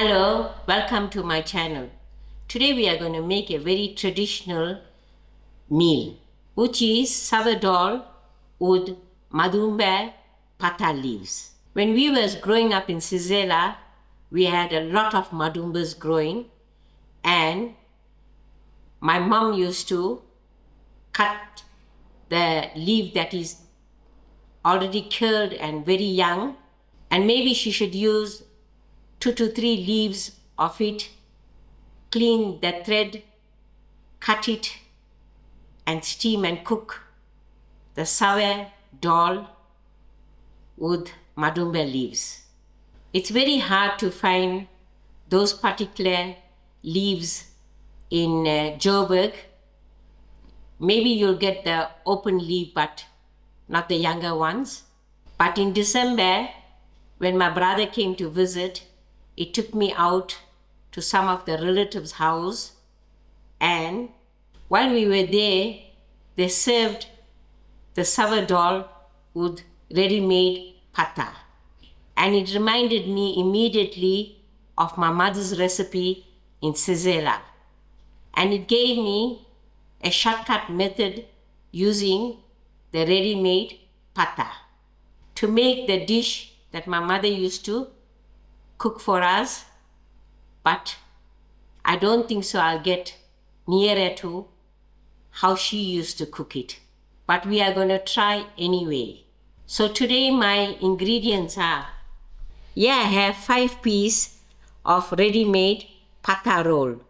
Hello, welcome to my channel. Today we are going to make a very traditional meal, which is sourdough with madumbe patha leaves. When we was growing up in Sicily, we had a lot of madumbas growing, and my mom used to cut the leaf that is already killed and very young, and maybe she should use 2 to 3 leaves of it, clean the thread, cut it, and steam and cook the sour dal with madumbe leaves. It's very hard to find those particular leaves in Joburg. Maybe you'll get the open leaf, but not the younger ones. But in December, when my brother came to visit, he took me out to some of the relatives' house, and while we were there, they served the sourdough with ready-made patha. And it reminded me immediately of my mother's recipe in Sicily. And it gave me a shortcut method using the ready-made patha to make the dish that my mother used to cook for us, but I don't think so I'll get nearer to how she used to cook it. But we are going to try anyway. So today my ingredients are, I have 5 pieces of ready-made patha roll,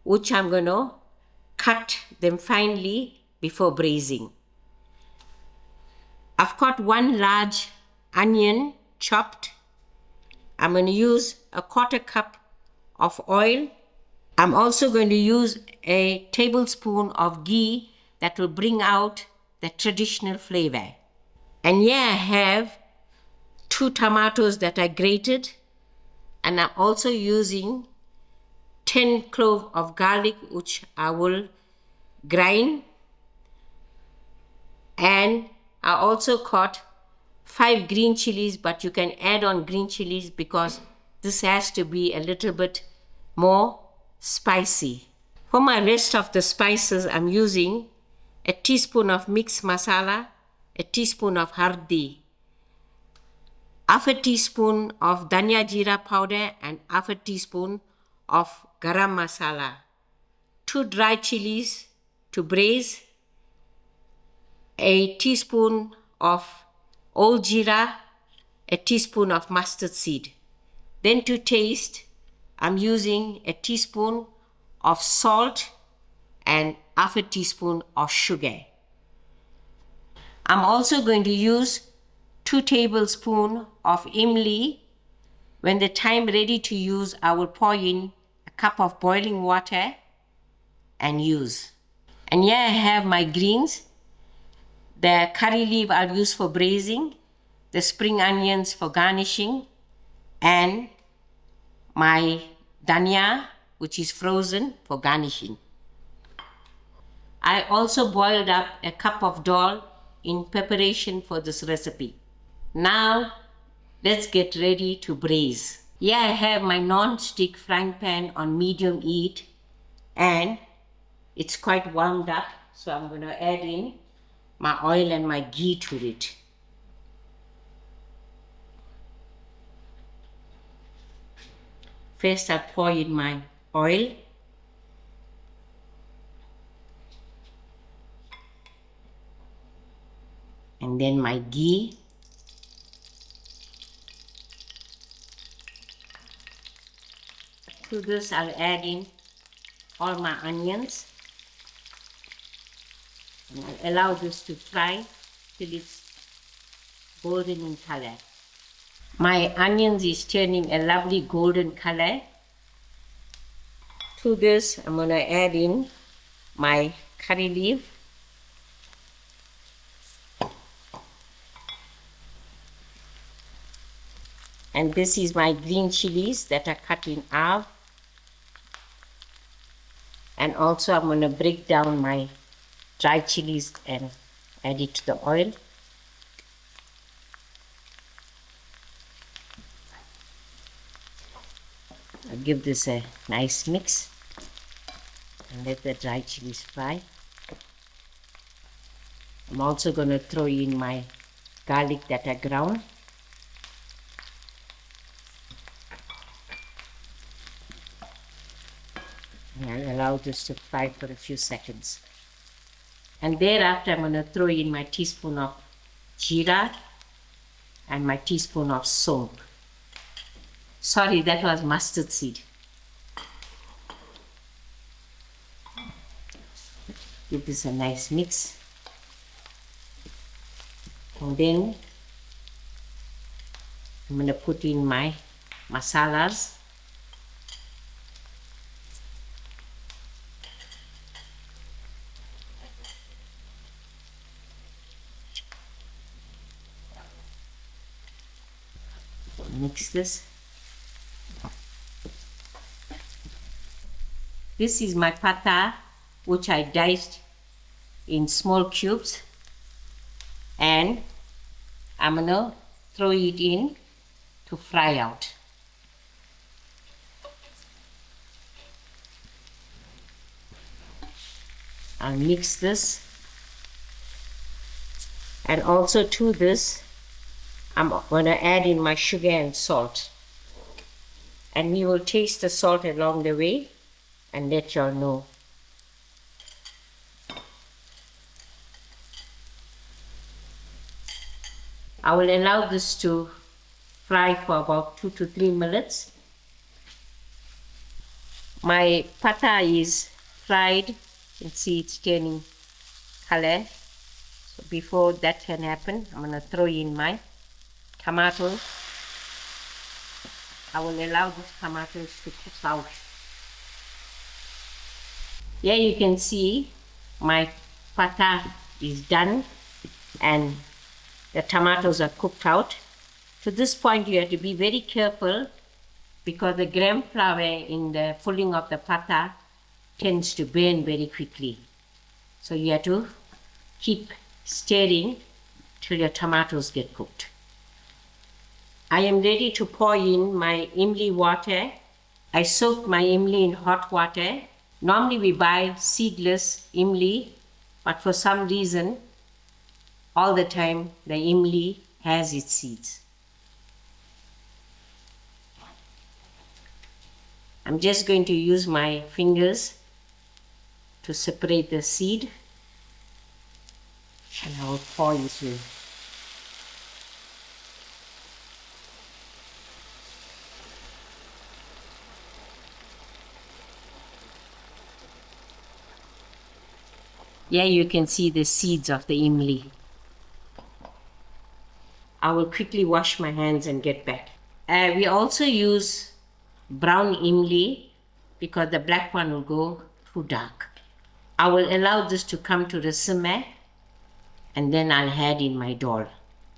which I'm going to cut them finely before braising. I've got 1 large onion chopped. I'm going to use a 1/4 cup of oil. I'm also going to use a tablespoon of ghee that will bring out the traditional flavor. And here I have 2 tomatoes that I grated, and I'm also using 10 cloves of garlic, which I will grind. And I also cut 5 green chillies, but you can add on green chillies because this has to be a little bit more spicy. For my rest of the spices, I'm using a teaspoon of mixed masala, a teaspoon of hurdee, half a teaspoon of dhania jeera powder, and half a teaspoon of garam masala, 2 dry chillies to braise, a teaspoon of old jeera, a teaspoon of mustard seed. Then to taste, I'm using a teaspoon of salt and half a teaspoon of sugar. I'm also going to use 2 tablespoons of imlee. When the time ready to use, I will pour in a cup of boiling water and use. And here I have my greens. The curry leaf I'll use for braising, the spring onions for garnishing, and my dhania, which is frozen, for garnishing. I also boiled up a cup of dal in preparation for this recipe. Now, let's get ready to braise. Here I have my non-stick frying pan on medium heat, and it's quite warmed up, so I'm going to add in my oil and my ghee to it. First I pour in my oil, and then my ghee, to this I'll add in all my onions, and I'll allow this to fry till it's golden in color. My onions is turning a lovely golden color. To this I'm going to add in my curry leaf, and this is my green chilies that are cut in half. And also I'm going to break down my dry chilies and add it to the oil. I'll give this a nice mix and let the dry chilies fry. I'm also going to throw in my garlic that I ground. And I'll allow this to fry for a few seconds. And thereafter I'm going to throw in my teaspoon of jeera and my teaspoon of soap. Sorry, that was mustard seed. Give this a nice mix. And then I'm going to put in my masalas. Mix this. This is my patha, which I diced in small cubes, and I'm gonna throw it in to fry out. I'll mix this, and also to this I'm gonna add in my sugar and salt, and we will taste the salt along the way and let y'all know. I will allow this to fry for about 2 to 3 minutes. My patha is fried. You can see it's turning color. So before that can happen, I'm going to throw in my tomatoes. I will allow these tomatoes to cook out. Here you can see my patha is done and the tomatoes are cooked out. To this point you have to be very careful because the gram flour in the filling of the patha tends to burn very quickly. So you have to keep stirring till your tomatoes get cooked. I am ready to pour in my imlee water. I soaked my imlee in hot water. Normally we buy seedless imlee, but for some reason all the time the imlee has its seeds. I'm just going to use my fingers to separate the seed, and I will pour it in. Here you can see the seeds of the imlee. I will quickly wash my hands and get back. We also use brown imlee because the black one will go too dark. I will allow this to come to the simmer and then I'll add in my dhal.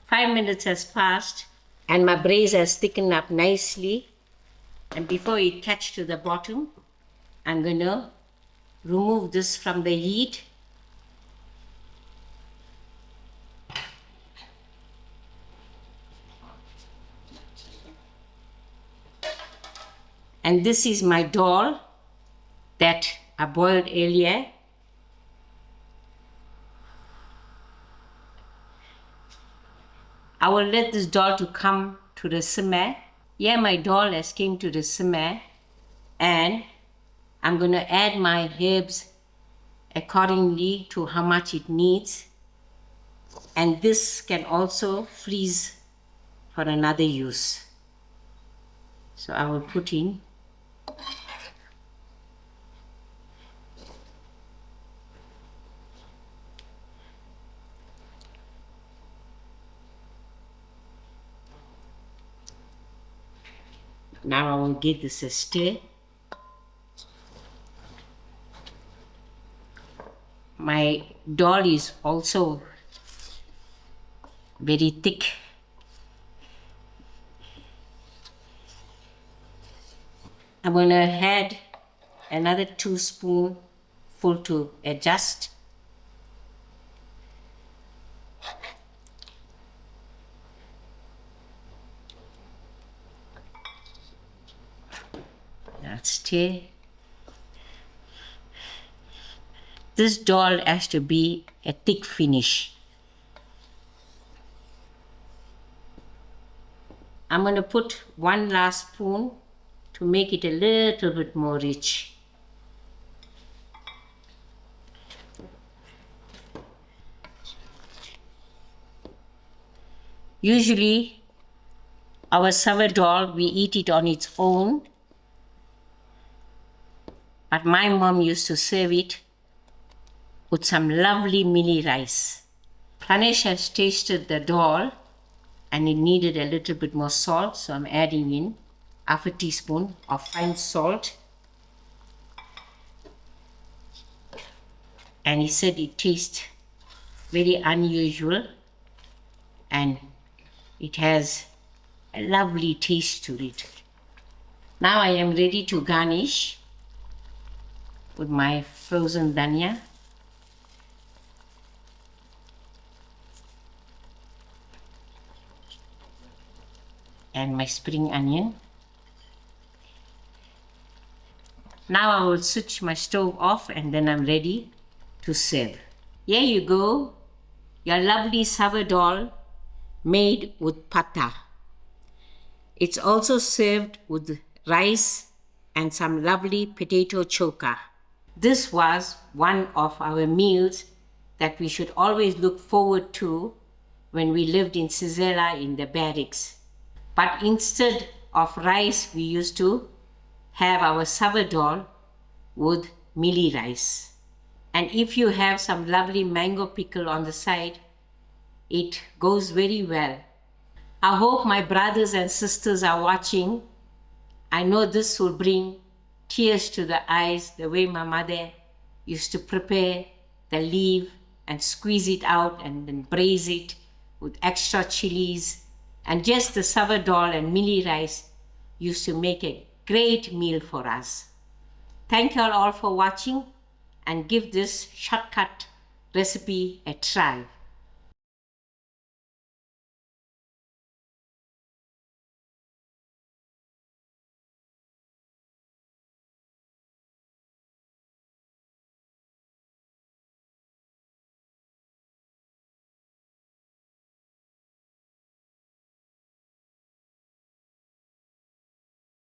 5 minutes has passed and my braise has thickened up nicely, and before it catch to the bottom, I'm going to remove this from the heat. And this is my dhal that I boiled earlier. I will let this dhal to come to the simmer. Here my dhal has came to the simmer, and I'm going to add my herbs accordingly to how much it needs. And this can also freeze for another use. So I will put in now. I will give this a stir. My dhal is also very thick. I'm going to add another 2 spoonfuls to adjust. I'll stir. This dhal has to be a thick finish. I'm going to put 1 last spoon to make it a little bit more rich. Usually, our savar dhal, we eat it on its own. But my mom used to serve it with some lovely imlee rice. Pranesh has tasted the dhal and it needed a little bit more salt, so I'm adding in half a teaspoon of fine salt. And he said it tastes very unusual and it has a lovely taste to it. Now I am ready to garnish with my frozen dhania. And my spring onion. Now I will switch my stove off and then I'm ready to serve. Here you go, your lovely savar dhal made with patha. It's also served with rice and some lovely potato choka. This was one of our meals that we should always look forward to when we lived in Sisela in the barracks. But instead of rice, we used to have our savar dhal with imlee rice. And if you have some lovely mango pickle on the side, it goes very well. I hope my brothers and sisters are watching. I know this will bring tears to the eyes, the way my mother used to prepare the leaf and squeeze it out and then braise it with extra chillies. And just the savar dhal and imlee rice used to make a great meal for us. Thank you all for watching and give this shortcut recipe a try.